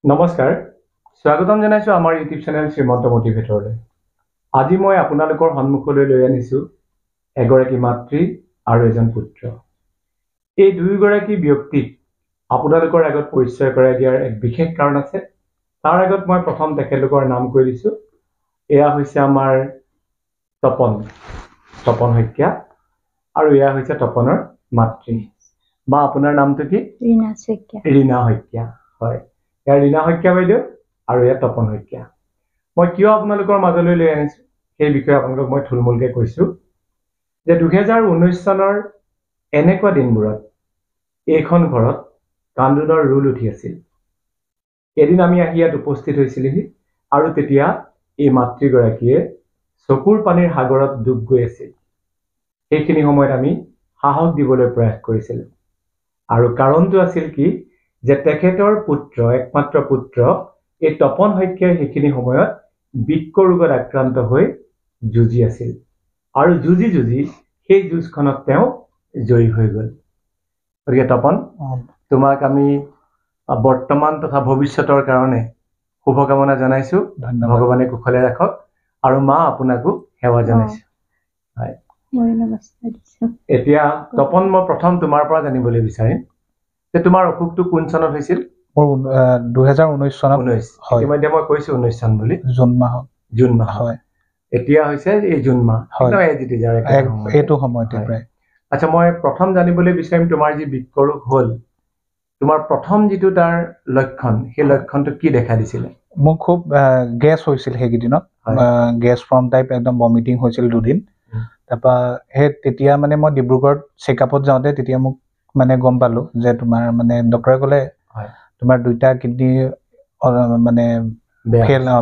নমস্কাৰ স্বাগতম জনাইছো আমাৰ ইউটিউব চেনেল শ্ৰীমন্ত মোটিভেটৰলৈ। আজি মই আপোনালোকৰ সন্মুখলৈ লৈ আনিছো এগৰাকী মাতৃ আৰু এজন পুত্ৰ। এই দুয়োগৰাকী ব্যক্তিক আপোনালোকৰ আগত পৰিচয় কৰাই দিয়াৰ এক বিশেষ কাৰণ আছে। তাৰ আগত মই প্ৰথম তেখেতলোকৰ নাম কৈ দিছো। এয়া হৈছে আমাৰ তপন শইকীয়া আৰু এয়া হৈছে তপনৰ মাতৃ। মা, আপোনাৰ নামটো কি? ৰীনা শইকীয়া। ৰীনা শইকীয়া, হয়। ইয়াৰ ৰীনা শইকীয়া বাইদেউ আৰু ইয়াৰ তপন শইকীয়া। মই কিয় আপোনালোকৰ মাজলৈ লৈ আনিছো সেই বিষয়ে আপোনালোকক মই থুলমূলকৈ কৈছো যে 2019 চনৰ এনেকুৱা দিনবোৰত এইখন ঘৰত কান্দোনৰ ৰোল উঠি আছিল। এদিন আমি আহি ইয়াত উপস্থিত হৈছিলোহি আৰু তেতিয়া এই মাতৃগৰাকীয়ে চকুৰ পানীৰ সাগৰত ডুব গৈ আছিল। সেইখিনি সময়ত আমি সাহস দিবলৈ প্ৰয়াস কৰিছিলো আৰু কাৰণটো আছিল কি যে তেখেতৰ পুত্ৰ, একমাত্ৰ পুত্ৰ এই তপন শইকীয়াই সেইখিনি সময়ত বৃক্ক ৰোগত আক্ৰান্ত হৈ যুঁজি আছিল আৰু যুঁজি সেই যুঁজখনত তেওঁ জয়ী হৈ গ'ল। গতিকে তপন, তোমাক আমি বৰ্তমান তথা ভৱিষ্যতৰ কাৰণে শুভকামনা জনাইছো। ভগৱানে কুশলে ৰাখক আৰু মা আপোনাকো সেৱা জনাইছো। হয়, এতিয়া তপন, মই প্ৰথম তোমাৰ পৰা জানিবলৈ বিচাৰিম যে তোমাৰ অসুখটো কোন চনত হৈছিল? মোৰ 2019 চনত। 19। ইতিমধ্যে মই কৈছো 19 চন বুলি। জুন মাহ। হয়, এতিয়া হৈছে এই জুন মাহ। এইটো সময়তে প্ৰায়। আচ্ছা, মই প্ৰথম জানিবলৈ বিচাৰিম তোমাৰ যি বৃক্ক ৰোগ হ'ল, তোমাৰ প্ৰথম যিটো তাৰ লক্ষণ, সেই লক্ষণটো কি দেখা দিছিলে? মোৰ খুব গেছ হৈছিল সেইকেইদিনত। গেছ ফৰ্ম টাইপ, একদম ভমিটিং হৈছিল 2 দিন। তাৰপৰা তেতিয়া মানে মই ডিব্ৰুগড়ত চেকআপত যাওঁতে তেতিয়া মোক মানে গম পালো যে তোমাৰ মানে ডক্টৰে ক'লে তোমাৰ 2টা কিডনী মানে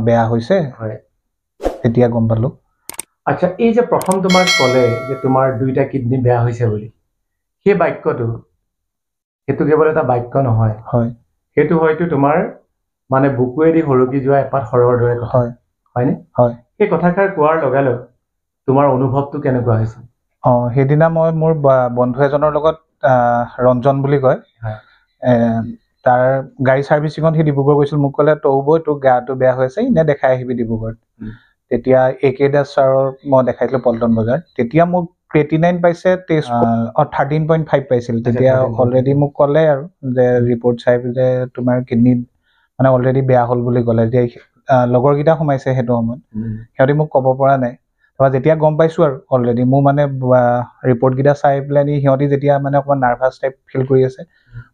বেয়া হৈছে। তেতিয়া গম পালো। আচ্ছা, এই যে প্ৰথম তোমাক ক'লে যে তোমাৰ 2টা কিডনী বেয়া হৈছে বুলি, সেই বাক্যটো সেইটো কেৱল এটা বাক্য নহয়। হয়, সেইটো হয়তো তোমাৰ মানে বুকুৱেদি সৰকি যোৱা এপাত সৰৰ দৰে কথা, হয়নে? হয়। সেই কথাষাৰ কোৱাৰ লগে লগে তোমাৰ অনুভৱটো কেনেকুৱা হৈছিল? সেইদিনা মই মোৰ বন্ধু এজনৰ লগত, ৰঞ্জন বুলি কয়, তাৰ গাড়ী ছাৰ্ভিচিঙত সি ডিব্ৰুগড় গৈছিল। মোক ক'লে তৌ বৈ তোৰ গাটো বেয়া হৈ আছে, এনে দেখাই আহিবি ডিব্ৰুগড়ত। তেতিয়া AK দাস ছাৰৰ মই দেখাইছিলো পল্টন বজাৰ। তেতিয়া মোক ক্ৰেটিনাইন পাইছে 13.5 পাইছিল। তেতিয়া অলৰেডি মোক ক'লে আৰু যে ৰিপৰ্ট চাই যে তোমাৰ কিডনী মানে অলৰেডি বেয়া হ'ল বুলি ক'লে। যে লগৰকেইটা সোমাইছে সেইটো সময়ত, সিহঁতি মোক ক'ব পৰা নাই। তাৰপৰা যেতিয়া গম পাইছো আৰু অলৰেডি মোৰ মানে ৰিপৰ্টকেইটা চাই পেলাই সিহঁতি যেতিয়া মানে অকণমান নাৰ্ভাছ টাইপ ফিল কৰি আছে,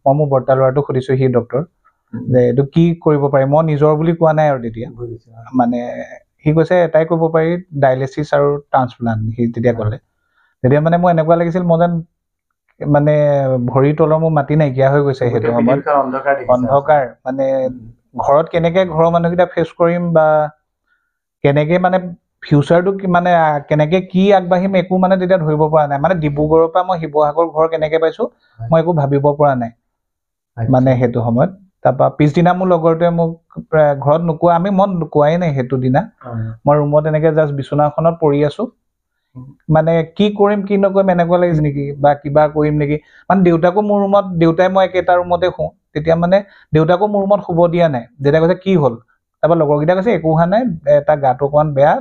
মই মোৰ বৰ্তা ল'ৰাটো সুধিছো, সি ডক্টৰ, যে এইটো কি কৰিব পাৰি। মই নিজৰ বুলি কোৱা নাই আৰু তেতিয়া মানে সি কৈছে এটাই কৰিব পাৰি, ডায়েলিচিছ আৰু ট্ৰান্সপ্লান্ট। সি তেতিয়া ক'লে। তেতিয়া মানে মোৰ এনেকুৱা লাগিছিল মই যেন মানে ভৰিৰ তলৰ মোৰ মাটি নাইকিয়া হৈ গৈছে। সেইটো সময়ত অন্ধকাৰ, মানে ঘৰত কেনেকে ঘৰৰ মানুহকেইটা ফেচ কৰিম বা কেনেকে মানে ফিউচাৰটো মানে কেনেকে কি আগবাঢ়িম একো মানে তেতিয়া ধৰিব পৰা নাই। মানে ডিব্ৰুগড়ৰ পৰা মই শিৱসাগৰ ঘৰ কেনেকে পাইছো মই একো ভাবিব পৰা নাই মানে সেইটো সময়ত। তাৰপৰা পিছদিনা মোৰ লগৰটোৱে মোক ঘৰত নোকোৱা, আমি মন কোৱাই নাই সেইটো দিনা। মই ৰুমত এনেকে জাষ্ট বিচনাখনত পৰি আছো, মানে কি কৰিম কি নকৰিম এনেকুৱা লাগিছে নেকি, বা কিবা কৰিম নেকি। মানে দেউতাকো মোৰ ৰুমত, দেউতাই মই একেটা ৰুমতে শুওঁ। তেতিয়া মানে দেউতাকো মোৰ ৰুমত শুব দিয়া নাই। দেউতাই কৈছে কি হ'ল? তাৰপৰা লগৰকেইটা কৈছে একো হোৱা নাই, তাৰ গাটো অকণমান বেয়া,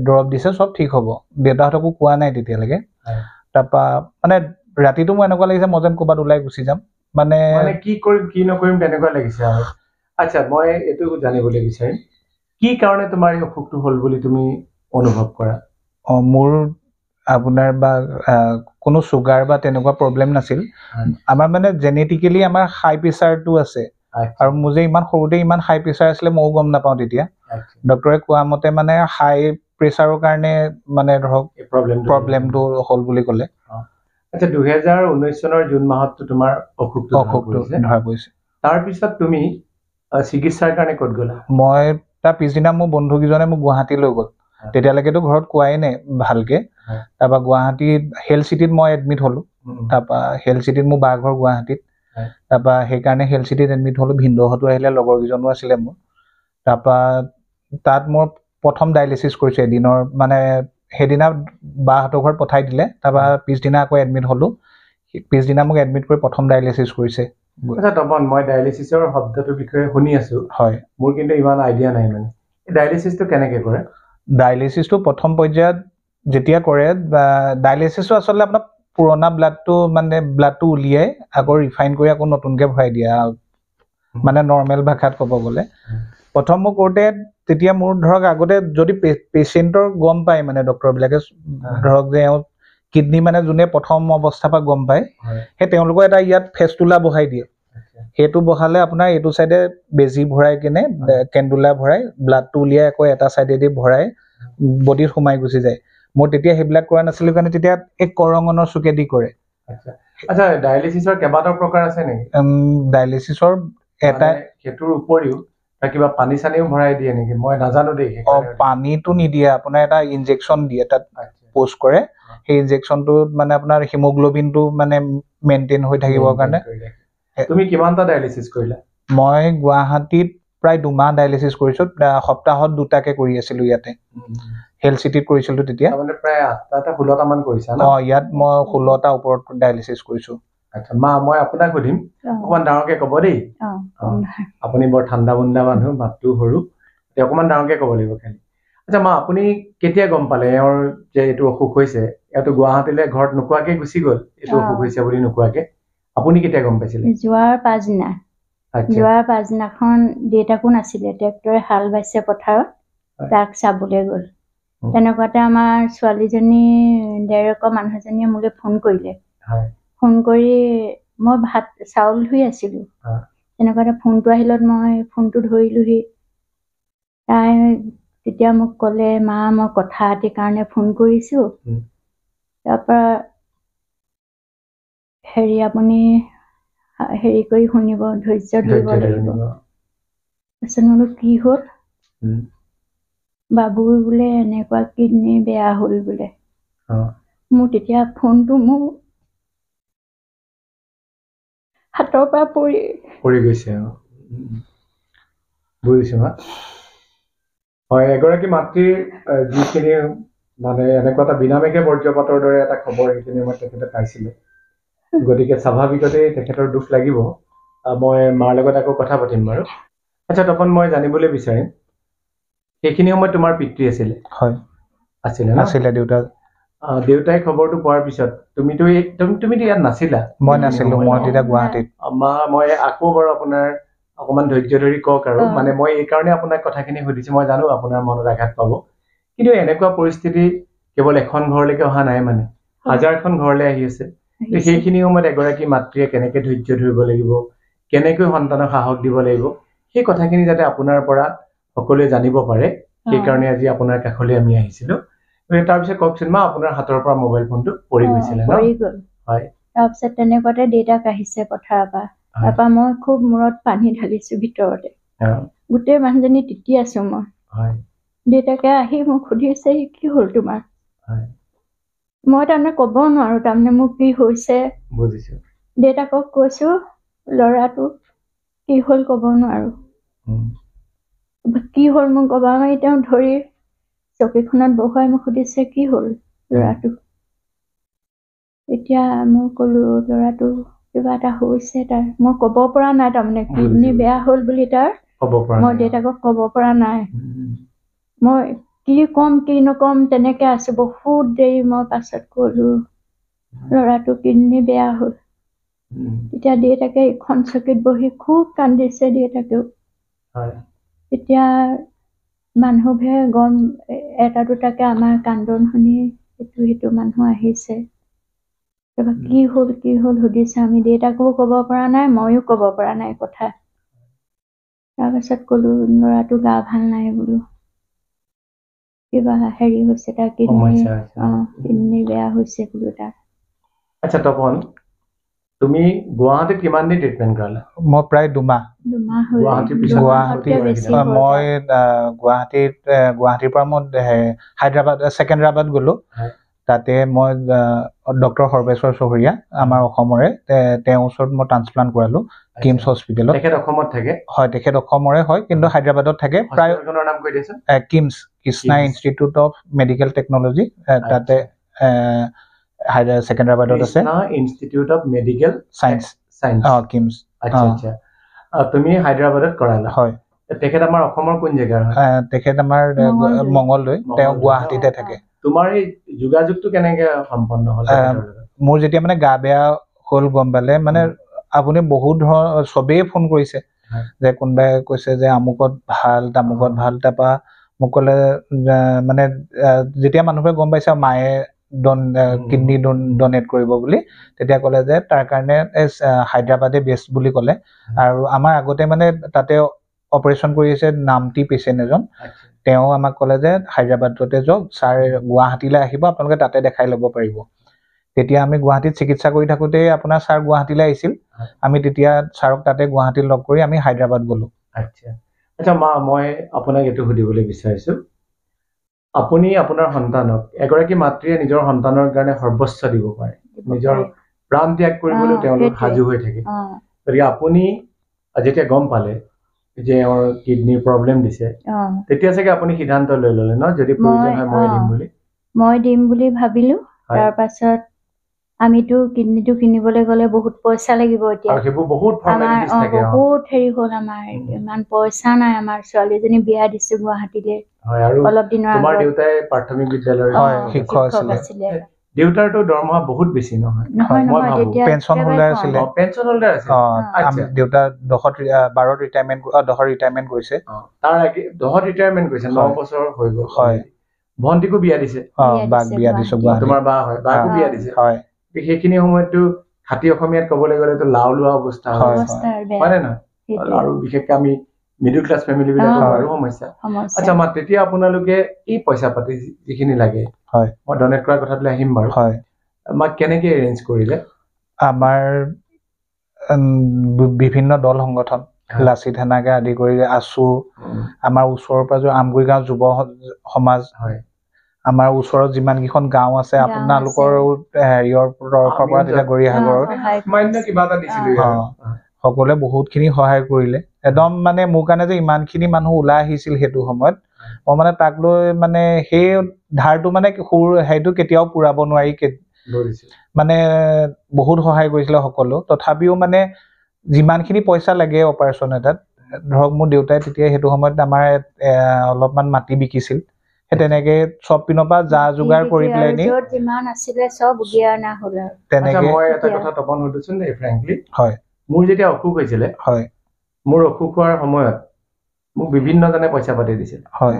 দৰৱ দিছে, চব ঠিক হ'ব। দেউতাহঁতকো কোৱা নাই তেতিয়ালৈকে। তাৰপৰা মানে ৰাতিটো মোৰ এনেকুৱা লাগিছে মই যেন ক'ৰবাত ওলাই গুচি যাম, মানে কি কৰিম কি নকৰিম তেনেকুৱা লাগিছে আৰু। আচ্ছা, মই এইটো জানিবলৈ বিচাৰিম কি কাৰণে তোমাৰ এই অসুখটো হ'ল বুলি তুমি অনুভৱ কৰা? মোৰ আপোনাৰ বা কোনো চুগাৰ বা তেনেকুৱা প্ৰব্লেম নাছিল। আমাৰ মানে জেনেটিকেলি আমাৰ হাই প্ৰেচাৰটো আছে। আৰু মোৰ যে ইমান সৰুতে ইমান হাই প্ৰেচাৰ আছিলে ময়ো গম নাপাওঁ তেতিয়া। ডক্টৰে কোৱা মতে মানে হাই প্ৰেচাৰৰ কাৰণে মানে ধৰক প্ৰব্লেমটো হ'ল বুলি ক'লে। আচ্ছা, 2019 চনৰ জুন মাহতটো তোমাৰ অসুখটো ধৰা পৰিছে। তাৰপিছত তুমি চিকিৎসাৰ কাৰণে ক'ত গ'লা? মই তাৰ পিছদিনা মোৰ বন্ধুকেইজনে মোক গুৱাহাটী লৈ গ'ল। তেতিয়ালৈকেতো ঘৰত কোৱাই নাই ভালকে। তাৰপৰা গুৱাহাটীত হেল্থ চিটিত মই এডমিট হ'লো। তাৰপৰা হেল্থ চিটিত মোৰ বাৰ ঘৰ গুৱাহাটীত। তাৰপৰা সেইকাৰণে হেল্থ চিটিত এডমিট হ'লো। ভিনদেউহঁতো আহিলে, লগৰকেইজনো আছিলে মোৰ। তাৰপৰা তাত মোৰ প্ৰথম ডায়েলিচিছ কৰিছোঁ এদিনৰ, মানে সেইদিনা বাহঁতৰ ঘৰত পঠাই দিলে। তাৰপৰা পিছদিনা আকৌ এডমিট হ'লো। পিছদিনা মোক এডমিট কৰি প্ৰথম ডায়েলিচিছ কৰিছে। আচ্ছা তপন মই ডায়ালিসিসৰ শব্দটোৰ বিষয়ে শুনি আছো হয় মোৰ কিন্তু ইমান আইডিয়া নাই মানে ডায়ালিসিসটো কেনেকৈ কৰে ডায়ালিসিসটো প্ৰথম পৰ্যায়ত যেতিয়া কৰে ডায়ালিসিসটো আচলতে আপোনাৰ পুৰণা ব্লাডটো উলিয়াই আকৌ ৰিফাইন কৰি আকৌ নতুনকে ভৰাই দিয়া মানে নৰ্মেল ভাষাত ক'ব গ'লে প্ৰথম মই কৰোঁতে তেতিয়া মোৰ ধৰক আগতে যদি পেচেণ্টৰ গম পায় মানে ডক্টৰবিলাকে ধৰক যে কিডনি মানে যোনে প্ৰথম অৱস্থাৰ পৰা গম পায় সেই তেওঁলোকৰ এটা ইয়াত ফেস্তুলা বহাই দিয়ে সেইটো বহালে আপোনাৰ এইটো চাইডে বেজি ভৰাই কিনে কেণ্ডুলা ভৰাই ব্লাডটো উলিয়াই আকৌ এটা চাইডেদি ভৰাই বডিত সোমাই গুচি যায় মোৰ তেতিয়া সেইবিলাক কৰা নাছিলোঁ কাৰণে তেতিয়া এক কৰঙনৰ চুকেদি কৰে আচ্ছা ডায়ালিসিসৰ কেইবাটাও প্ৰকাৰ আছে নেকি ডায়ালিসিসৰ এটা সেইটোৰ উপৰিও কিবা পানী চানিও ভৰাই দিয়ে নেকি মই নাজানো দেই পানীটো নিদিয়ে আপোনাৰ এটা ইনজেকশ্যন দিয়ে তাত পোষ্ট কৰে সেই ইনজেকশ্যনটো মানে আপোনাৰ হিমোগ্লোবিনটো মানে মেইনটেইন হৈ থাকিবৰ কাৰণে তুমি কিমানটা ডায়ালিসিস কৰিলা মই গুৱাহাটীত প্ৰায় 2 মাহ ডায়ালিসিস কৰিছো সপ্তাহত 2টাকে কৰি আছিলো ইয়াতে হেলথ সিটিত কৰিছিলো তেতিয়া মানে প্ৰায় 8টা 16টা মান কৰিছা ন ইয়াত মই 16টা ওপৰত ডায়ালিসিস কৰিছো আচ্ছা মা মই আপোনাক সুধিম অকমান ডাঙৰকে ক'ব দেই আপুনি বৰ ঠাণ্ডা বুন্দা মানুহ মাতটো সৰু অকমান ডাঙৰকে ক'ব লাগিব খালি আচ্ছা মা আপুনি কেতিয়া গম পালে এওঁৰ যে এইটো অসুখ হৈছে এটো গুৱাহাটীলৈ ঘৰত নোকোৱাকে গুচি গ'ল এইটো অসুখ হৈছে বুলি নোকোৱাকে আপুনি কেতিয়া গম পাইছিলে যোৱাৰ পাছদিনাখন দেউতাকো নাছিলে ট্ৰেক্টৰে হাল বাইছে পথাৰত তাক চাবলৈ গ'ল তেনেকুৱাতে আমাৰ ছোৱালীজনী ডেৰকৰ মানুহজনীয়ে মোলৈ ফোন কৰিলে ফোন কৰি মই ভাত চাউল ধুই আছিলোঁ তেনেকুৱাতে ফোনটো আহিলত মই ফোনটো ধৰিলোহি তাই তেতিয়া মোক ক'লে মা মই কথা এটিৰ কাৰণে ফোন কৰিছোঁ তাৰপৰা আপুনি হেৰি কৰি শুনিব ধৈৰ্য ধৰিব লাগিব তাৰপিছত বোলো কি হ'ল বাবুৰ বোলে এনেকুৱা কিডনী বেয়া হ'ল বোলে মোৰ তেতিয়া ফোনটো মোৰ হাতৰ পৰা পৰি গৈছে বুজিছো মা হয় এগৰাকী মাতৃৰ যিখিনি মানে এনেকুৱা এটা বিনামীকে বৰ্জ্যপাতৰ দৰে এটা খবৰ সেইখিনি মই তেখেতে পাইছিলে গতিকে স্বাভাৱিকতে তেখেতৰ দুখ লাগিব মই মাৰ লগত আকৌ কথা পাতিম বাৰু আচ্ছা তপন মই জানিবলৈ বিচাৰিম সেইখিনি সময়ত তোমাৰ পিতৃ আছিলে হয় আছিলে দেউতাই খবৰটো পোৱাৰ পিছত তুমিতো ইয়াত নাছিলা মই নাছিলো মই তেতিয়া গুৱাহাটীত মা মই আকৌ বাৰু আপোনাৰ অকমান ধৈৰ্য ধৰি কওক আৰু মানে মই এই কাৰণে আপোনাক কথাখিনি সুধিছো মই জানো আপোনাৰ মনত আঘাত পাব কিন্তু এনেকুৱা পৰিস্থিতি কেৱল এখন ঘৰলৈকে অহা নাই মানে হাজাৰখন ঘৰলৈ আহি আছে সেইখিনি সময়ত এগৰাকী মাতৃয়ে কেনেকৈ ধৈৰ্য ধৰিব লাগিব কেনেকৈ সন্তানক সাহস দিব লাগিব সেই কথাখিনি যাতে আপোনাৰ পৰা সকলোৱে জানিব পাৰে সেইকাৰণে আজি আপোনাৰ কাষলৈ আমি আহিছিলো তাৰপিছত কওকচোন মা আপোনাৰ হাতৰ পৰা মোবাইল ফোনটো পৰি গৈছিলে ন হয় তাৰপিছত তেনেকুৱাতে দেউতাক আহিছে পথাৰৰ পৰা তাৰপৰা মই খুব মূৰত পানী ঢালিছো ভিতৰতে গোটেই মানুহজনী তিতি আছো মই দেউতাকে আহি মোক সুধিছে কি হ'ল তোমাৰ মই তাৰমানে ক'ব নোৱাৰো তাৰমানে মোক কি হৈছে দেউতাকক কৈছো ল'ৰাটো কি হ'ল ক'ব নোৱাৰো কি হ'ল মোক ক'বা মাৰি তেওঁ ধৰি চকীখনত বহুৱাই মোক সুধিছে কি হ'ল ল'ৰাটো এতিয়া মই ক'লো ল'ৰাটো কিবা এটা হৈছে তাৰ মই ক'ব পৰা নাই তাৰমানে কিডনী বেয়া হ'ল বুলি তাৰ মই দেউতাকক ক'ব পৰা নাই মই কি ক'ম কি নক'ম তেনেকে আছো বহুত দেৰি মই পাছত ক'লো ল'ৰাটো কিডনী বেয়া হ'ল তেতিয়া দেউতাকে এখন চকীত বহি খুব কান্দিছে দেউতাকেও তেতিয়া মানুহবোৰে গম এটা দুটাকে আমাৰ কান্দন শুনি সেইটো মানুহ আহিছে কি হ'ল সুধিছে আমি দেউতাকো ক'ব পৰা নাই ময়ো ক'ব পৰা নাই কথা তাৰপাছত ক'লো ল'ৰাটো গা ভাল নাই বোলো কিবা হেৰি হৈছে তাৰ কিডনী বেয়া হৈছে বোলো তাৰ আচ্ছা তপন তুমি গুৱাহাটীত কিমান দিন ট্ৰিটমেণ্ট কৰালা মই প্ৰায় 2 মাহ মই গুৱাহাটীৰ পৰা মই হায়দৰাবাদ ছেকেণ্ডৰাবাদ গ'লো তাতে মই ডক্টৰ সৰ্বেশ্বৰ চহৰীয়া আমাৰ অসমৰে তেওঁৰ ওচৰত মই ট্ৰান্সপ্লান্ট কৰালো কিমছ হস্পিটেলত তেখেত অসমত থাকে হয় তেখেত অসমৰে হয় কিন্তু হায়দৰাবাদত থাকে প্ৰায় নাম কৈ দিছে KIMS Krishna institute of medical technology তাতে ছেকেণ্ডৰাবাদত আছে institute of medical science KIMS আচ্ছা আচ্ছা তুমি হায়দৰাবাদত কৰালা হয় তেখেত আমাৰ অসমৰ কোন জেগাৰ হয় তেখেত আমাৰ মংগলদৈ তেওঁ গুৱাহাটীতে থাকে তোমাৰ এই যোগাযোগটো কেনেকে সম্পন্ন হ'ল মোৰ যেতিয়া মানে গা বেয়া হ'ল গম পালে মানে আপুনি বহুত ধৰণৰ চবেই ফোন কৰিছে যে কোনোবাই কৈছে যে আমুকত ভাল তামুকত ভাল তাৰপৰা মোক ক'লে মানে যেতিয়া মানুহে গম পাইছে মায়ে কিডনি ডনেট কৰিব বুলি তেতিয়া ক'লে যে তাৰ কাৰণে হায়দৰাবাদে বেষ্ট বুলি ক'লে আৰু আমাৰ আগতে মানে তাতে অপাৰেশ্যন কৰি আছে নামটি পেচেণ্ট এজন তেওঁ আমাক ক'লে যে হায়দৰাবাদতে যাওক ছাৰ গুৱাহাটীলৈ আহিব আপোনালোকে তাতে দেখাই ল'ব পাৰিব তেতিয়া আমি গুৱাহাটীত চিকিৎসা কৰি থাকোঁতে আপোনাৰ ছাৰ গুৱাহাটীলৈ আহিছিল আমি তেতিয়া ছাৰক তাতে গুৱাহাটীত লগ কৰি আমি হায়দৰাবাদ গ'লো আচ্ছা আচ্ছা মই আপোনাক এইটো সুধিবলৈ বিচাৰিছোঁ আপুনি আপোনাৰ সন্তানক এগৰাকী মাতৃয়ে নিজৰ সন্তানৰ কাৰণে সৰ্বস্ব দিব পাৰে নিজৰ প্ৰাণ ত্যাগ কৰিবলৈ তেওঁলোক সাজু হৈ থাকে গতিকে আপুনি যেতিয়া গম পালে যে এওঁৰ কিডনিৰ প্ৰব্লেম দিছে তেতিয়া চাগে আপুনি সিদ্ধান্ত লৈ ল'লে ন যদি প্ৰয়োজন হয় মই দিম বুলি ভাবিলোঁ তাৰ পাছত আমিতো কিডনিটো কিনিবলৈ গ'লে বহুত পইচা লাগিব এতিয়া বহুত হেৰি হ'ল আমাৰ ইমান পইচা নাই আমাৰ ছোৱালীজনী বিয়া দিছো গুৱাহাটীলৈ অলপ দিনৰ তোমাৰ দেউতাই প্ৰাথমিক বিদ্যালয়ৰ শিক্ষক আছিলে দেউতাৰটো দৰমহা বহুত বেছি নহয় পেঞ্চন হোল্ডাৰ আছিলে দেউতা 10ত ৰিটায়াৰমেণ্ট কৰিছে তাৰ 10ত ৰিটায়াৰমেণ্ট কৰিছে 9 বছৰ হৈ গ'ল হয় ভণ্টিকো বিয়া দিছে বাক বিয়া দিছো তোমাৰ বা হয় বাকো বিয়া দিছে হয় সেইখিনি সময়ততো খাটি অসমীয়াত ক'বলৈ গ'লেতো লাও লোৱা অৱস্থা হয় নে নহয় আৰু বিশেষকৈ আমি মিডল ক্লাছ ফেমিলি বিলাকৰ আৰু সমস্যা আচ্ছা তেতিয়া আপোনালোকে এই পইচা পাতি যিখিনি লাগে হয় মই ডনেট কৰাৰ কথালৈ আহিম বাৰু হয় আমাক কেনেকৈ এৰেঞ্জ কৰিলে আমাৰ বিভিন্ন দল সংগঠন লাচিত সেনাকে আদি কৰি আছো আমাৰ ওচৰৰ পাজৰ আমগুৰি গাঁও যুৱ সমাজ হয় আমাৰ ওচৰত যিমান কেইখন গাঁও আছে আপোনালোকৰ হেৰিয়ৰ তৰফৰ পৰা তেতিয়া গৰিয়াসাগৰৰ সকলোৱে বহুতখিনি সহায় কৰিলে একদম মানে মোৰ কাৰণে যে ইমানখিনি মানুহ ওলাই আহিছিল সেইটো সময়ত মই মানে তাক লৈ মানে সেই ধাৰটো মানে সেইটো কেতিয়াও পুৰাব নোৱাৰি মানে বহুত সহায় কৰিছিলে সকলো তথাপিও মানে যিমানখিনি পইচা লাগে অপাৰেশ্যন এটাত ধৰক মোৰ দেউতাই তেতিয়া সেইটো সময়ত আমাৰ অলপমান মাটি বিকিছিল সেই তেনেকে চব পিনৰ পৰা যা যোগাৰ কৰি পেলাই নি তেনেকে মই এটা কথা তপন সুধিছোন দেই ফ্ৰেংকলি হয় মোৰ যেতিয়া অসুখ হৈছিলে হয় মোৰ অসুখ হোৱাৰ সময়ত মোক বিভিন্নজনে পইচা পাতি দিছিল হয়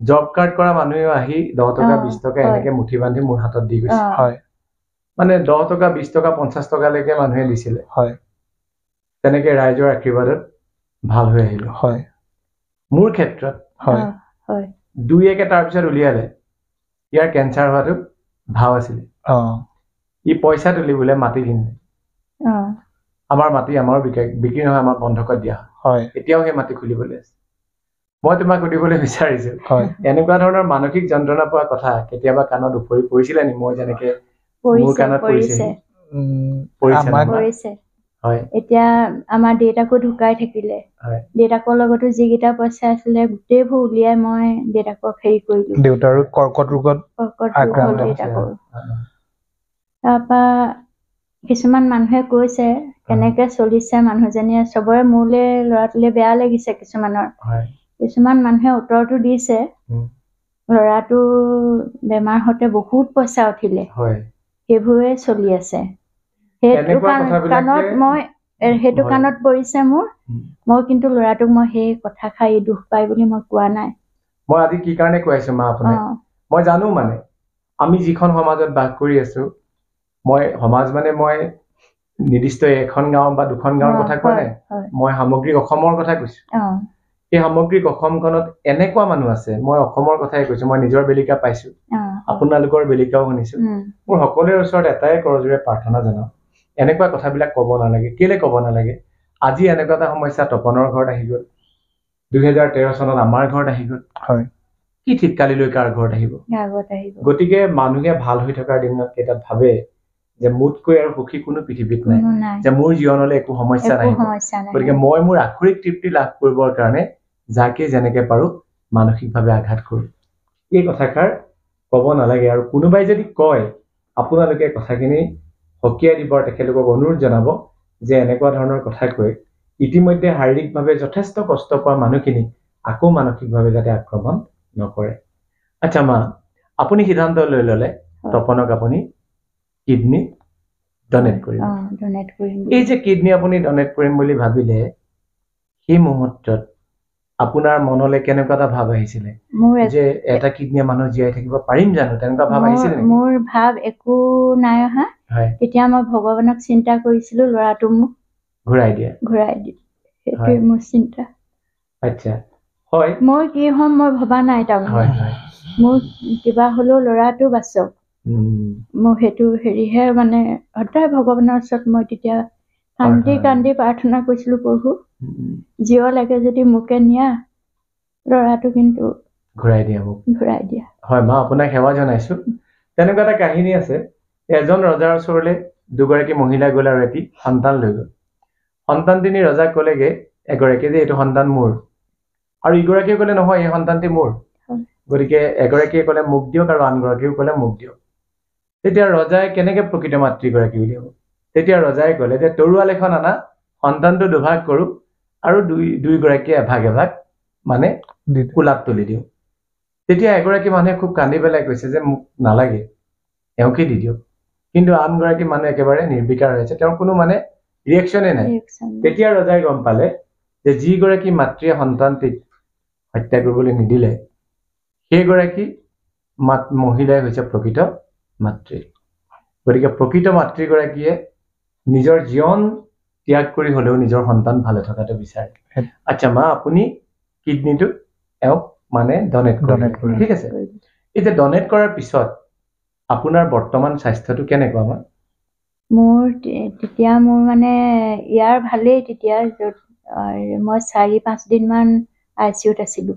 জব কাৰ্ড কৰা মানুহেও আহি 10 টকা 20 টকা এনেকে মুঠি বান্ধি মোৰ হাতত দি গৈছে হয় মানে 10 টকা 20 টকা 50 টকালৈকে মানুহে দিছিলে হয় তেনেকে ৰাইজৰ আশীৰ্বাদত ভাল হৈ আহিলো হয় মোৰ ক্ষেত্ৰত হয় হয় 2-1 তাৰ পিছত উলিয়ালে ইয়াৰ কেঞ্চাৰ হোৱাটো ভাও আছিলে ই পইচা তুলিবলৈ মাটি কিনিলে আমাৰ মাটি আমাৰ বিক্ৰী নহয় আমাৰ বন্ধকত দিয়া হয় এতিয়াও সেই মাটি খুলিবলৈ আছে মই তোমাক সুধিবলৈ বিচাৰিছো এনেকুৱা ধৰণৰ মানসিক যন্ত্ৰণা পোৱা কথা কেতিয়াবা কাণত উপৰি পৰিছিলে নি মই যেনেকে মোৰ কাণত পৰিছে হয় এতিয়া আমাৰ দেউতাকো ঢুকাই থাকিলে দেউতাকৰ লগতো যিকেইটা পইচা আছিলে গোটেইবোৰ উলিয়াই মই দেউতাকক হেৰি কৰিলো দেউতাৰো কৰ্কট ৰোগত তাৰপৰা কিছুমান মানুহে কৈছে কেনেকে চলিছে মানুহজনীয়ে চবৰে মোলে ল'ৰাটোলে বেয়া লাগিছে কিছুমান মানুহে উত্তৰটো দিছে ল'ৰাটো বেমাৰ হওঁতে বহুত পইচা উঠিলে সেইবোৰে চলি আছে সেইটো কাণত পৰিছে মোৰ মই কিন্তু ল'ৰাটোক মই সেই কথা খাই দুখ পাই বুলি মই কোৱা নাই মই আজি কি কাৰণে কৈছো মা আপোনাক মই জানো মানে আমি যিখন সমাজত বাস কৰি আছো মই সমাজ মানে মই নিৰ্দিষ্ট এখন গাঁও বা দুখন গাঁৱৰ কথা কোৱা নাই মই সামগ্ৰিক অসমৰ কথা কৈছো এই সামগ্ৰিক অসমখনত এনেকুৱা মানুহ আছে মই অসমৰ কথাই কৈছো মই নিজৰ বেলিকা পাইছো আপোনালোকৰ বেলিকাও শুনিছো মোৰ সকলোৰে ওচৰত এটাই কৰজোৰে প্ৰাৰ্থনা জনাও এনেকুৱা কথাবিলাক ক'ব নালাগে কেলে ক'ব নালাগে আজি এনেকুৱা এটা সমস্যা তপনৰ ঘৰত আহি গ'ল 2013 চনত আমাৰ ঘৰত আহি গ'ল হয় কি ঠিক কালিলৈ কাৰ ঘৰত আহিব গতিকে মানুহে ভাল হৈ থকাৰ দিনত কেইটাত ভাবে যে মুতকৈ আৰু সুখী কোনো পৃথিৱীত নাই যে মোৰ জীৱনলৈ একো সমস্যা নাই গতিকে মই মোৰ আখৰিক তৃপ্তি লাভ কৰিবৰ কাৰণে যাকে যেনেকে পাৰো মানসিকভাৱে আঘাত কৰো এই কথাষাৰ ক'ব নালাগে আৰু কোনোবাই যদি কয় আপোনালোকে কথাখিনি হকিয়াই দিবৰ তেখেতলোকক অনুৰোধ জনাব যে এনেকুৱা ধৰণৰ কথা কৈ ইতিমধ্যে শাৰীৰিকভাৱে যথেষ্ট কষ্ট পোৱা মানুহখিনি আকৌ মানসিকভাৱে যাতে আক্ৰমণ নকৰে। আচ্ছা মা, আপুনি সিদ্ধান্ত লৈ ল'লে তপনক আপুনি কিডনি ডনেট কৰিব। এই যে কিডনি আপুনি ডনেট কৰিম বুলি ভাবিলে সেই মুহূৰ্তত আপোনাৰ মনলৈ কেনেকুৱা এটা ভাৱ আহিছিলে যে এটা কিডনিয়ে মানুহ জীয়াই থাকিব পাৰিম জানো, তেনেকুৱা ভাৱ আহিছিলে নেকি? মোৰ ভাৱ একো নাই অহা। তেতিয়া মই ভগৱানক চিন্তা কৰিছিলো ল'ৰাটো মোক ঘূৰাই দিয়ে, সেইটোৱে মোৰ চিন্তা। আচ্ছা, হয়, মই কি হ'ম মই ভবা নাই তাৰমানে। মোৰ কিবা হ'লেও ল'ৰাটো বাচক, মোৰ সেইটো হেৰিহে মানে সদায় ভগৱানৰ ওচৰত মই তেতিয়া কান্দি কান্দি প্ৰাৰ্থনা কৰিছিলো, প্ৰভু জীৱ লাগে যদি মোকে নিয়া, ল'ৰাটো কিন্তু ঘূৰাই দিয়া। হয় মা, আপোনাক সেৱা জনাইছো। তেনেকুৱা এটা কাহিনী আছে, এজন ৰজাৰ ওচৰলৈ দুগৰাকী মহিলা গ'ল আৰু এটি সন্তান লৈ গ'ল। সন্তানজনী ৰজাক ক'লেগে এগৰাকী যে এইটো সন্তান মোৰ, আৰু ইগৰাকীয়ে ক'লে নহয় এই সন্তানটি মোৰ। গতিকে এগৰাকীয়ে ক'লে মোক দিয়ক আৰু আনগৰাকীয়েও ক'লে মোক দিয়ক। তেতিয়া ৰজাই কেনেকে প্ৰকৃত মাতৃগৰাকী উলিয়াব? তেতিয়া ৰজাই ক'লে যে তৰোৱাল এখন আনা, সন্তানটো দুভাগ কৰো আৰু দুইগৰাকীয়ে এভাগ এভাগ মানে কোলাত তুলি দিওঁ। তেতিয়া এগৰাকী মানুহে খুব কান্দি পেলাই কৈছে যে মোক নালাগে, এওঁকে দি দিয়ক। কিন্তু আনগৰাকী মানুহ একেবাৰে নিৰ্বিকাৰ হৈ আছে, তেওঁৰ কোনো মানে ৰিয়েকশ্যনে নাই। তেতিয়া ৰজাই গম পালে যে যিগৰাকী মাতৃয়ে সন্তানটিক হত্যা কৰিবলৈ নিদিলে সেইগৰাকী মহিলাই হৈছে প্ৰকৃত মাতৃ। গতিকে প্ৰকৃত মাতৃগৰাকীয়ে নিজৰ জীৱন ত্যাগ কৰি হলেও নিজৰ সন্তান ভালে থকাটো বিচাৰে। আচ্ছা মা, আপুনি কিডনিটো এওঁক মানে ডনেট কৰিলে, ঠিক আছে। এতিয়া ডনেট কৰাৰ পিছত আপোনাৰ বৰ্তমান স্বাস্থ্যটো কেনেকুৱা মা? মোৰ তেতিয়া মোৰ মানে ইয়াৰ ভালেই। তেতিয়া য'ত মই 4-5 দিনমান ICUত আছিলো।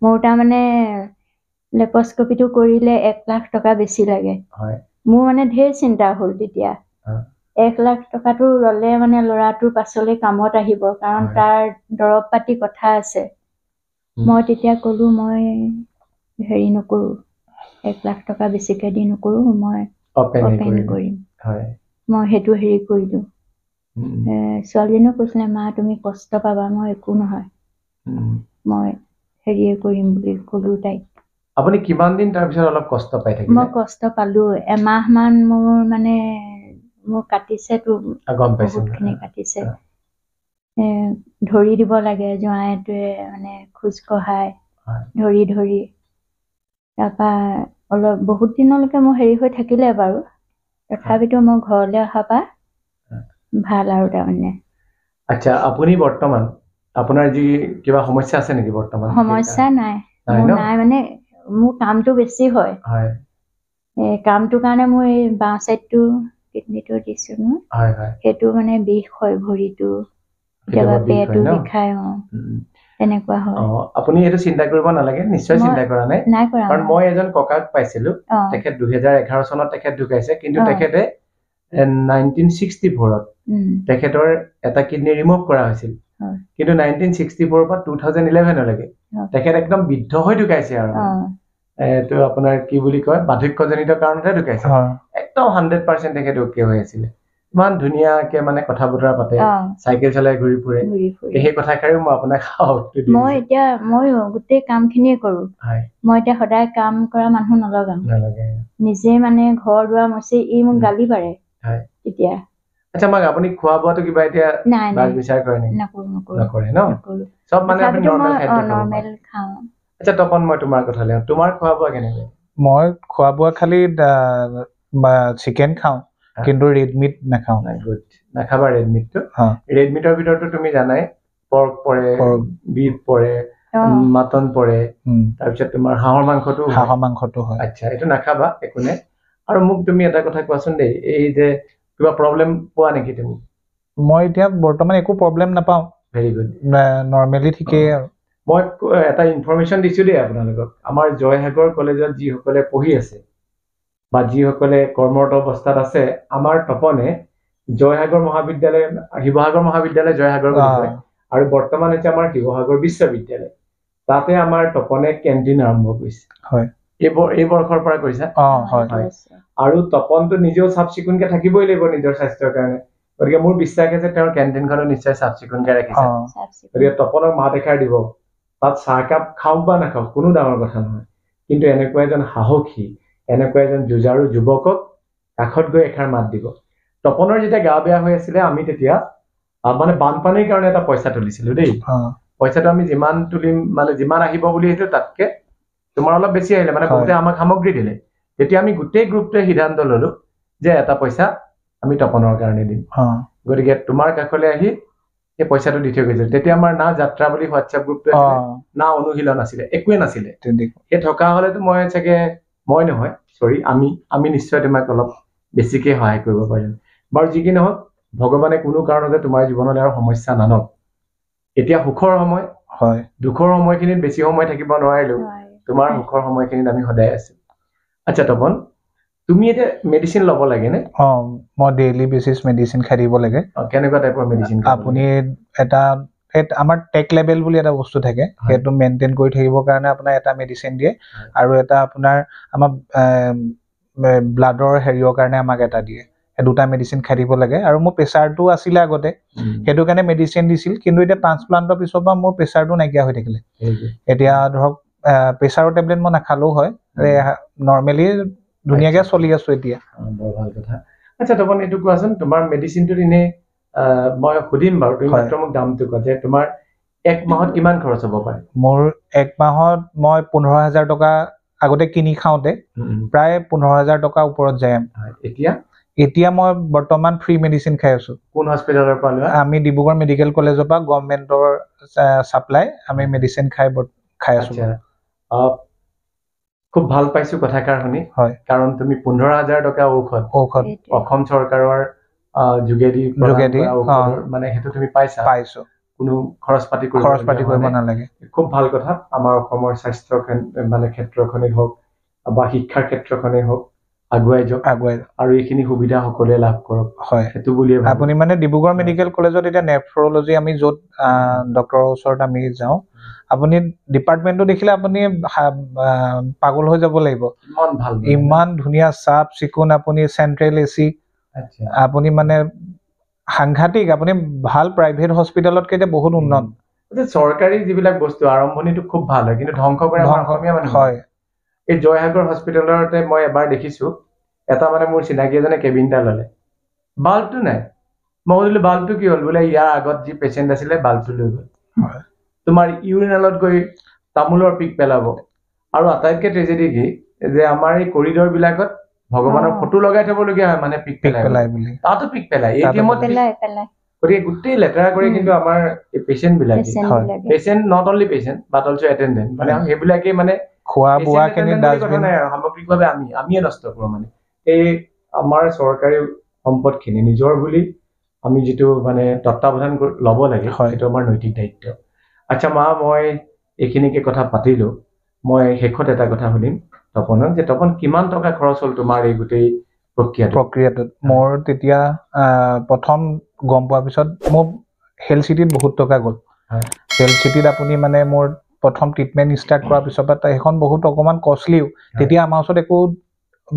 মোৰ তাৰমানে লেপস্কপিটো কৰিলে 1 লাখ টকা বেছি লাগে। মোৰ মানে ঢেৰ চিন্তা হ'ল তেতিয়া। 1 লাখ টকাটো ল'লে মানে ল'ৰাটোৰ পাছলৈ কামত আহিব, কাৰণ তাৰ দৰৱ পাতি কথা আছে। মই তেতিয়া ক'লো মই হেৰি নকৰো, 1 লাখ টকা বেছিকে দি নকৰো, মই অপেন কৰিম। মই সেইটো হেৰি কৰিলো। ছোৱালীজনীও কৈছিলে মা তুমি কষ্ট পাবা, মই একো নহয়, মই হেৰিয়ে কৰিম বুলি ক'লো তাইক। আপুনি কিমান দিন তাৰপিছত অলপ কষ্ট পাই থাকিলে? মই কষ্ট পালো, এমাহমান মোৰ কাটিছেতো, বহুতখিনি কাটিছে। ধৰি দিব লাগে, জোঁৱাইটোৱে মানে খোজ কঢ়াই ধৰি ধৰি। তাৰপৰা অলপ বহুত দিনলৈকে মোৰ হেৰি হৈ থাকিলে বাৰু, তথাপিতো মই ঘৰলৈ অহাৰ পৰা ভাল আৰু তাৰমানে। আচ্ছা, আপুনি বৰ্তমান আপোনাৰ যি কিবা সমস্যা আছে নেকি বৰ্তমান? সমস্যা নাই, নাই মানে মোৰ কামটো বেছি হয়। কামটোৰ কাৰণে মোৰ এই বাওঁ চাইডটো কিডনিটো দিছো নহয়, সেইটো মানে বিষ হয়, ভৰিটো কেতিয়াবা পেটটো বিষায়, তেনেকুৱা হয়। আপুনি এইটো চিন্তা কৰিব নালাগে, নিশ্চয় চিন্তা কৰা নাই। কাৰণ মই এজন ককাক পাইছিলো, তেখেত 2011 চনত তেখেত ঢুকাইছে, কিন্তু তেখেতে 1964ত তেখেতৰ এটা কিডনি ৰিমুভ কৰা হৈছিল। কিন্তু 1964 পৰা 2011লৈকে তেখেত একদম বৃদ্ধ হৈ ঢুকাইছে আৰু এইটো আপোনাৰ কি বুলি কয়, বাৰ্ধক্যজনিত কাৰণতে ঢুকাইছে। একদম 100% তেখেত অকে হৈ আছিলে। ইমান ধুনীয়াকে মানে কথা বতৰা পাতে, চাইকেল চলাই ঘূৰি ফুৰে। সেই কথাষাৰেও মই আপোনাক সাহসটো দিছো। মই গোটেই কামখিনিয়ে কৰো। মই এতিয়া সদায় কাম কৰা মানুহ নলগাও, নিজে মানে ঘৰ দুৱাৰ মচি মোক গালি পাৰে তেতিয়া। আচ্ছা মাক, আপুনি খোৱা বোৱাটো কিবা এতিয়া বাছ বিচাৰ কৰে নেকি? নকৰে ন? সব মানে আপুনি নৰ্মেল খাওঁ। আচ্ছা তপন, মই তোমাৰ কথা লওঁ, তোমাৰ খোৱা বোৱা কেনেকুৱা? মই খোৱা বোৱা খালি চিকেন খাওঁ, কিন্তু ৰেড মিট নাখাওঁ। নাখাবা ৰেড মিটটো। ৰেড মিটৰ ভিতৰতো তুমি জানাই পৰ্ক পৰে, বিফ পৰে, মাটন পৰে, তাৰপিছত তোমাৰ হাঁহৰ মাংসটো হয়। আচ্ছা, এইটো নাখাবা, একো নাই। আৰু মোক তুমি এটা কথা কোৱাচোন দেই, এই যে কিবা প্ৰব্লেম পোৱা নেকি তুমি? মই এতিয়া বৰ্তমান একো প্ৰব্লেম নাপাওঁ। ভেৰি গুড, নৰ্মেলি ঠিকেই। আৰু মই এটা ইনফৰমেশ্যন দিছো দেই আপোনালোকক। আমাৰ জয়সাগৰ কলেজত যিসকলে পঢ়ি আছে বা যিসকলে কৰ্মৰত অৱস্থাত আছে, আমাৰ তপনে জয়সাগৰ মহাবিদ্যালয়, শিৱসাগৰ মহাবিদ্যালয় জয়সাগৰ বুলি কয়, আৰু বৰ্তমান হৈছে আমাৰ শিৱসাগৰ বিশ্ববিদ্যালয়। তাতে আমাৰ তপনে কেণ্টিন আৰম্ভ কৰিছে। এই বৰ্ষৰ পৰা কৰিছা? আৰু তপনটো নিজেও চাফ চিকুণকে থাকিবই লাগিব নিজৰ স্বাস্থ্যৰ কাৰণে। গতিকে মোৰ বিশ্বাস আছে তেওঁৰ কেণ্টিনখনো নিশ্চয় চাফ চিকুণকে ৰাখিছে গতিকে তপনক মাত এষাৰ দিব তাত চাহকাপ খাওক বা নাখাওক কোনো ডাঙৰ কথা নহয় কিন্তু এনেকুৱা এজন সাহসী এনেকুৱা এজন যুঁজাৰু যুৱকক কাষত গৈ এষাৰ মাত দিব তপনৰ যেতিয়া গা বেয়া হৈ আছিলে আমি তেতিয়া মানে বানপানীৰ কাৰণে এটা পইচা তুলিছিলো দেই পইচাটো আমি যিমান তুলিম মানে যিমান আহিব বুলি আহিছিলো তাতকে তোমাৰ অলপ বেছি আহিলে মানে বহুতে আমাক সামগ্ৰী দিলে তেতিয়া আমি গোটেই গ্ৰুপটোৱে সিদ্ধান্ত ললো যে এটা পইচা আমি তপনৰ কাৰণে দিম গতিকে তোমাৰ কাষলৈ আহি সেই পইচাটো দি থৈ গৈছিল তেতিয়া আমাৰ না যাত্ৰা বুলি হোৱাটছএপ গ্ৰুপটো আছিলে না অনুশীলন আছিলে একোৱে নাছিলে সেই থকা হলেতো মই চাগে মই নহয় সৰি আমি নিশ্চয় তোমাক অলপ বেছিকে সহায় কৰিব পাৰিম বাৰু যি কি নহওক ভগৱানে কোনো কাৰণতে তোমাৰ জীৱনলৈ আৰু সমস্যা নানক এতিয়া সুখৰ সময় হয় দুখৰ সময়খিনিত বেছি সময় থাকিব নোৱাৰিলো তোমাৰ সুখৰ সময়খিনিত আমি সদায় আছো আচ্ছা তপন তুমি এটা মেডিচিন ল'ব লাগে নে মই ডেইলি বেচিছ মেডিচিন খাই দিব লাগে কেনেকুৱা টাইপৰ মেডিচিন আপুনি এটা আমাৰ টেক লেভেল বুলি এটা বস্তু থাকে সেইটো মেইনটেইন কৰি থাকিবৰ কাৰণে আপোনাৰ এটা মেডিচিন দিয়ে আৰু এটা আপোনাৰ আমাৰ ব্লাডৰ হেৰিৰ কাৰণে আমাক এটা দিয়ে দুটা মেডিচিন খাই দিব লাগে আৰু মোৰ প্ৰেছাৰটো আছিলে আগতে সেইটো কাৰণে মেডিচিন দিছিল কিন্তু এতিয়া ট্ৰান্সপ্লান্টৰ পিছৰ পৰা মোৰ প্ৰেছাৰটো নাইকিয়া হৈ থাকিলে এতিয়া ধৰক প্ৰেছাৰৰ টেবলেট মই নাখালেও হয় নৰ্মেলি ধুনীয়াকে চলি আছো এতিয়া বৰ ভাল কথা আচ্ছা তপন এইটো কোৱাচোন তোমাৰ মেডিচিনটো দিনে মই সুধিম বাৰু তুমি মাত্ৰ মোক দামটো কোৱা যে তোমাৰ এক মাহত কিমান খৰচ হ'ব পাৰে মোৰ এক মাহত মই 15,000 টকা আগতে কিনি খাওঁতে প্ৰায় 15,000 টকা ওপৰত যায় এতিয়া মই বৰ্তমান ফ্ৰী মেডিচিন খাই আছো কোন হস্পিটেলৰ পৰা লোৱা আমি ডিব্ৰুগড় মেডিকেল কলেজৰ পৰা গভৰ্ণমেণ্টৰ সাপ্লাই আমি মেডিচিন খাই আছো খুব ভাল পাইছো কথাষাৰ শুনি হয় কাৰণ তুমি 15,000 টকা ঔষধ অসম চৰকাৰৰ যোগেদি মানে সেইটো তুমি পাইছো কোনো খৰচ পাতি কৰিব নালাগে খুব ভাল কথা আমাৰ অসমৰ স্বাস্থ্য মানে ক্ষেত্ৰখনেই হওক বা শিক্ষাৰ ক্ষেত্ৰখনেই হওক আগুৱাই যাওক আৰু এইখিনি সুবিধা সকলোৱে লাভ কৰক হয় সেইটো বুলিয়ে আপুনি মানে ডিব্ৰুগড় মেডিকেল কলেজত এতিয়া নেফ্ৰলজি আমি য'ত ডক্টৰৰ ওচৰত আমি যাওঁ আপুনি ডিপাৰ্টমেণ্টটো দেখিলে আপুনি পাগল হৈ যাব লাগিব ইমান ধুনীয়া চাফ চিকুণ আপুনি চেণ্ট্ৰেল এচি আপুনি মানে সাংঘাতিক আপুনি ভাল প্ৰাইভেট হস্পিটেলতকে এতিয়া বহুত উন্নত চৰকাৰী যিবিলাক বস্তু আৰম্ভণিটো খুব ভাল হয় কিন্তু ধ্বংস কৰে আমাৰ অসমীয়া মানুহ হয় এই জয়সাগৰ হস্পিটেলতে মই এবাৰ দেখিছো এটা মানে মোৰ চিনাকি এজনে কেবিন এটা ল'লে বাল্বটো নাই মই সুধিলো বাল্বটো কি হ'ল বোলে ইয়াৰ আগত যি পেচেণ্ট আছিলে বাল্বটো লৈ গ'ল তোমাৰ ইউৰিনেলত গৈ তামোলৰ পিক পেলাব আৰু আটাইতকৈ ট্ৰেজেডি কি যে আমাৰ এই কৰিডৰ বিলাকত ভগৱানৰ ফটো লগাই থবলগীয়া হয় মানে পিক পেলাই বুলি তাতো পিক পেলাই এটিএমত গতিকে গোটেই লেতেৰা কৰি কিন্তু আমাৰ পেচেণ্ট বিলাকে patient not only patient but also attendant মানে সেইবিলাকে মানে খোৱা বোৱা খিনি সামগ্ৰিকভাৱে আমিয়ে নষ্ট কৰো মানে এই আমাৰ চৰকাৰী সম্পদখিনি নিজৰ বুলি আমি যিটো মানে তত্ত্বাৱধান ল'ব লাগে সেইটো আমাৰ নৈতিক দায়িত্ব আচ্ছা মা মই এইখিনিকে কথা পাতিলো মই শেষত এটা কথা সুধিম তপনক যে তপন কিমান টকা খৰচ হ'ল তোমাৰ এই গোটেই প্ৰক্ৰিয়াটোত মোৰ তেতিয়া প্ৰথম গম পোৱাৰ পিছত মোৰ হেল্থ চিটিত বহুত টকা গ'ল হেল্থ চিটিত আপুনি মানে মোৰ প্ৰথম ট্ৰিটমেণ্ট ষ্টাৰ্ট কৰাৰ পিছৰ পৰা সেইখন বহুত অকণমান কষ্টলিও তেতিয়া আমাৰ ওচৰত একো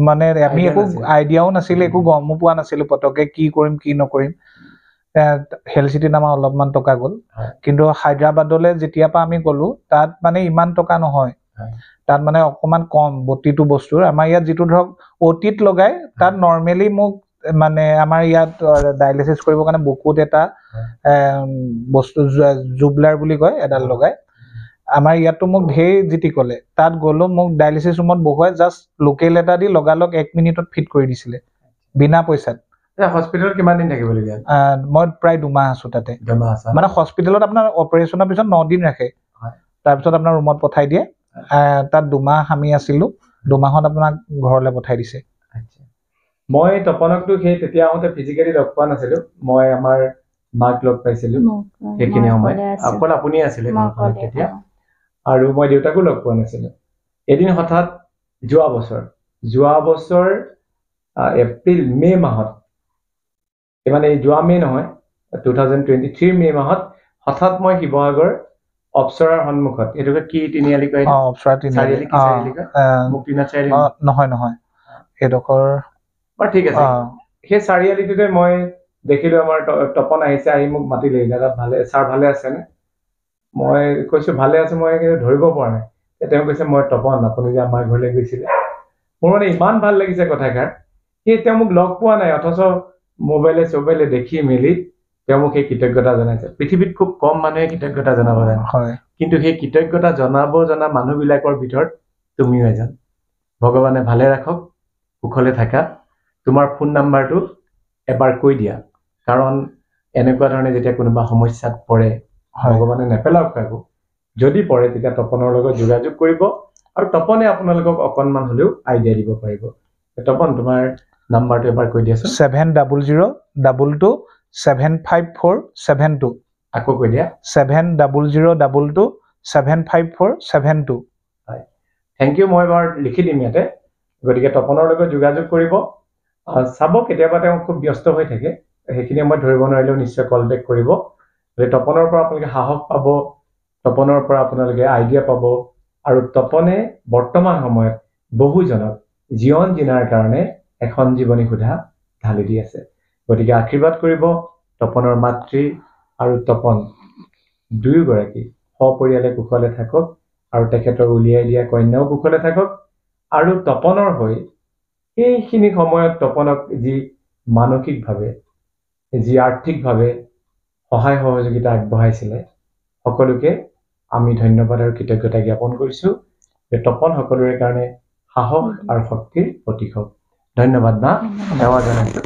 মানে আমি একো আইডিয়াও নাছিলে একো গমো পোৱা নাছিলো পতকে কি কৰিম কি নকৰিম হেল্থ চিটিত আমাৰ অলপমান টকা গ'ল কিন্তু হায়দৰাবাদলৈ যেতিয়াৰ পৰা আমি গ'লো তাত মানে ইমান টকা নহয় তাত মানে অকণমান কম প্ৰতিটো বস্তুৰ আমাৰ ইয়াত যিটো ধৰক অ'টিত লগাই তাত নৰ্মেলি মোক মানে আমাৰ ইয়াত ডায়েলিচিছ কৰিবৰ কাৰণে বুকুত এটা বস্তু জুবলাৰ বুলি কয় এডাল লগাই আমাৰ ইয়াতো মোক ঢেৰ জিতি ক'লে তাত গ'লো মোক ডায়েলিচিছ ৰুমত বহুৱাই জাষ্ট লোকেল এটা দি লগালগ 1 মিনিটত ফিট কৰি দিছিলে বিনা পইচাত হস্পিটেলত কিমান দিন থাকিবলগীয়া মই প্ৰায় 2 মাহ আছো তাতে মানে হস্পিটেলত আপোনাৰ অপাৰেশ্যনৰ পিছত 9 দিন ৰাখে তাৰপিছত আপোনাৰ ৰুমত পঠাই দিয়ে তাত 2 মাহ আমি আছিলো 2 মাহত আপোনাক ঘৰলৈ পঠাই দিছে মই তপনকটো সেই তেতিয়া আহোঁতে ফিজিকেলি লগ পোৱা নাছিলো মই আমাৰ মাক লগ পাইছিলো সেইখিনি সময়ত অকল আপুনি আছিলে তেতিয়া আৰু মই দেউতাকো লগ পোৱা নাছিলো এদিন হঠাৎ যোৱা বছৰ এপ্ৰিল মে মাহত মানে যোৱা মে নহয় 2023 মে মাহত হঠাৎ মই শিৱসাগৰ অপসৰাৰ সন্মুখত এইটোকে কি তিনিআলি কয় অপসৰা তিনিআলি মুক্তিনাথ চাৰিআলি নহয় এইডোখৰ ঠিক আছে সেই চাৰিআলিটোতে মই দেখিলো আমাৰ তপন আহিছে, আহি মোক মাতিলে, দাদা ভালে ছাৰ ভালে আছেনে? মই কৈছো ভালে আছো, মই কিন্তু ধৰিব পৰা নাই। তেওঁ কৈছে মই তপন, আপুনি যে আমাৰ ঘৰলৈ গৈছিলে। মোৰ মানে ইমান ভাল লাগিছে কথাষাৰ। তেওঁ মোক লগ পোৱা নাই, অথচ মোবাইলে দেখি মেলি তেওঁ মোক সেই কৃতজ্ঞতা জনাইছে। পৃথিৱীত খুব কম মানুহে কৃতজ্ঞতা জনাব জানে, কিন্তু সেই কৃতজ্ঞতা জনা মানুহবিলাকৰ ভিতৰত তুমিও এজন। ভগৱানে ভালে ৰাখক, কুশলে থাকা। তোমাৰ ফোন নাম্বাৰটো এবাৰ কৈ দিয়া, কাৰণ এনেকুৱা ধৰণে যেতিয়া কোনোবা সমস্যাত পৰে, ভগৱানে নেপেলাওক কাকো, যদি পৰে তেতিয়া তপনৰ লগত যোগাযোগ কৰিব, আৰু তপনে আপোনালোকক অকণমান হ'লেও আইডিয়া দিব পাৰিব। তপন, তোমাৰ নাম্বাৰটো এবাৰ কৈ দিয়াচোন। 7002754752। আকৌ কৈ দিয়া। 7002254752। হয়, থেংক ইউ। মই এবাৰ লিখি দিম ইয়াতে। গতিকে তপনৰ লগত যোগাযোগ কৰিব। চাব, কেতিয়াবা তেওঁ খুব ব্যস্ত হৈ থাকে, সেইখিনি মই ধৰিব নোৱাৰিলেও নিশ্চয় কল বেক কৰিব। তপনৰ পৰা আপোনালোকে সাহস পাব, তপনৰ পৰা আপোনালোকে আইডিয়া পাব, আৰু তপনে বৰ্তমান সময়ত বহুজনক জীৱন দিনাৰ কাৰণে এখন জীৱনী সুধা ঢালি দি আছে। গতিকে আশীৰ্বাদ কৰিব, তপনৰ মাতৃ আৰু তপন দুয়োগৰাকী সপৰিয়ালে কুশলে থাকক, আৰু তেখেতৰ উলিয়াই দিয়া কন্যাও কুশলে থাকক। আৰু তপনৰ হৈ সেইখিনি সময়ত তপনক যি মানসিকভাৱে, যি আৰ্থিকভাৱে সহায় সহযোগিতা আগবঢ়াইছিলে, সকলোকে আমি ধন্যবাদ আৰু কৃতজ্ঞতা জ্ঞাপন কৰিছো। তপন সকলোৰে কাৰণে সাহস আৰু শক্তিৰ প্ৰতীক হওক। ধন্যবাদ মা, সেৱা জনাইছো।